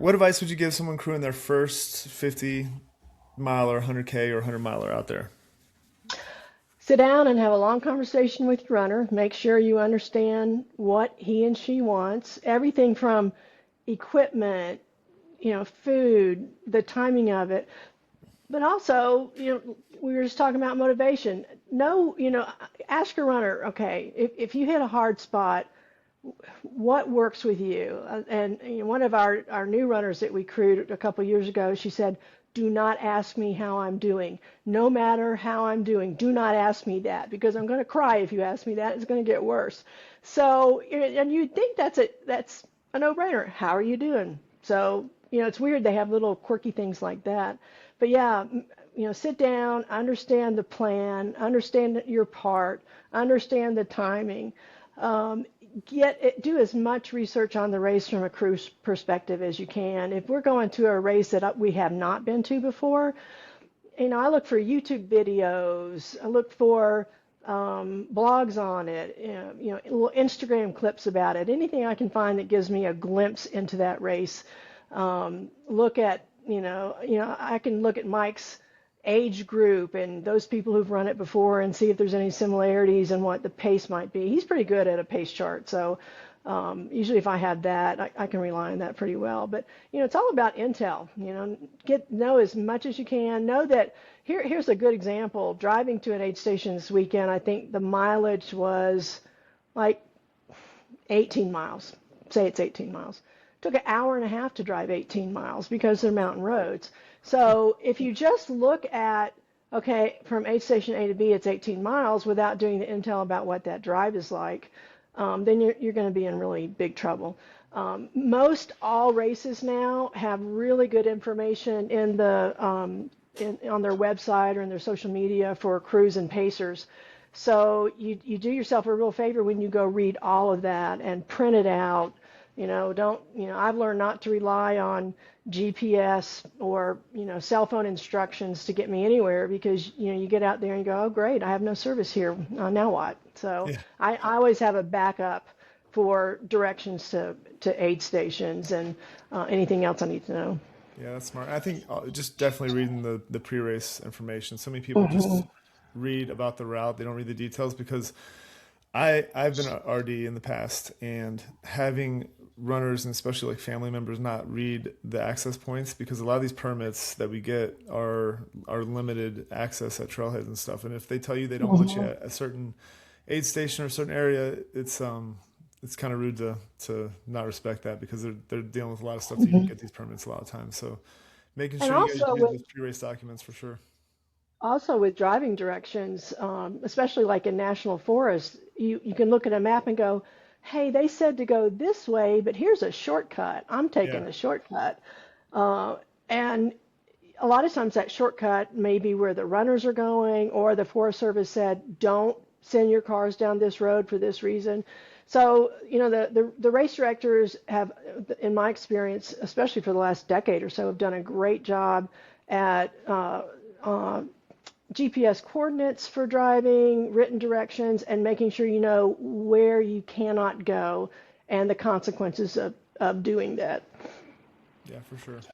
What advice would you give someone crewing their first 50 miler, 100K, or 100 miler out there? Sit down and have a long conversation with your runner. Make sure you understand what he and she wants. Everything from equipment, food, the timing of it, but also, we were just talking about motivation. No, ask your runner, okay, if you hit a hard spot, what works with you? And one of our new runners that we crewed a couple years ago, she said, do not ask me how I'm doing. No matter how I'm doing, do not ask me that because I'm going to cry if you ask me that. It's going to get worse. So, and you'd think that's a no-brainer. How are you doing? So, it's weird they have little quirky things like that. But yeah, sit down, understand the plan, understand your part, understand the timing. Um, do as much research on the race from a cruise perspective as you can. If we're going to a race that we have not been to before, I look for YouTube videos. I look for blogs on it, little Instagram clips about it. Anything I can find that gives me a glimpse into that race. Look at, I can look at Mike's age group and those people who've run it before and see if there's any similarities and what the pace might be. He's pretty good at a pace chart, so usually if I have that, I can rely on that pretty well. But it's all about intel. Know as much as you can. Know that here's a good example. Driving to an aid station this weekend, I think the mileage was like 18 miles. Say it's 18 miles. It took an hour and a half to drive 18 miles because they're mountain roads. So if you just look at, okay, from aid station A to B, it's 18 miles without doing the intel about what that drive is like, then you're going to be in really big trouble. Most all races now have really good information in on their website or in their social media for crews and pacers. So you do yourself a real favor when you go read all of that and print it out. I've learned not to rely on GPS or, cell phone instructions to get me anywhere because, you get out there and you go, oh, great, I have no service here. Now what? So Yeah, I always have a backup for directions to aid stations and anything else I need to know. yeah, that's smart. I think just definitely reading the pre-race information. So many people just Hmm. read about the route; they don't read the details because I've been a RD in the past, and having runners and especially like family members not read the access points because a lot of these permits that we get are limited access at trailheads and stuff. And if they tell you they don't want you Hmm. at a certain aid station or a certain area, it's kind of rude to not respect that because they're dealing with a lot of stuff that you don't get these permits a lot of times. So making And sure you guys also read with those pre-race documents for sure. Also with driving directions, especially like in national forests, you can look at a map and go, hey, they said to go this way, but here's a shortcut. I'm Yeah, taking the shortcut. Uh, and a lot of times that shortcut may be where the runners are going, or the Forest Service said, don't send your cars down this road for this reason. So, the race directors have, in my experience, especially for the last decade or so, have done a great job at uh, GPS coordinates for driving, written directions, and making sure you know where you cannot go and the consequences of doing that. yeah, for sure.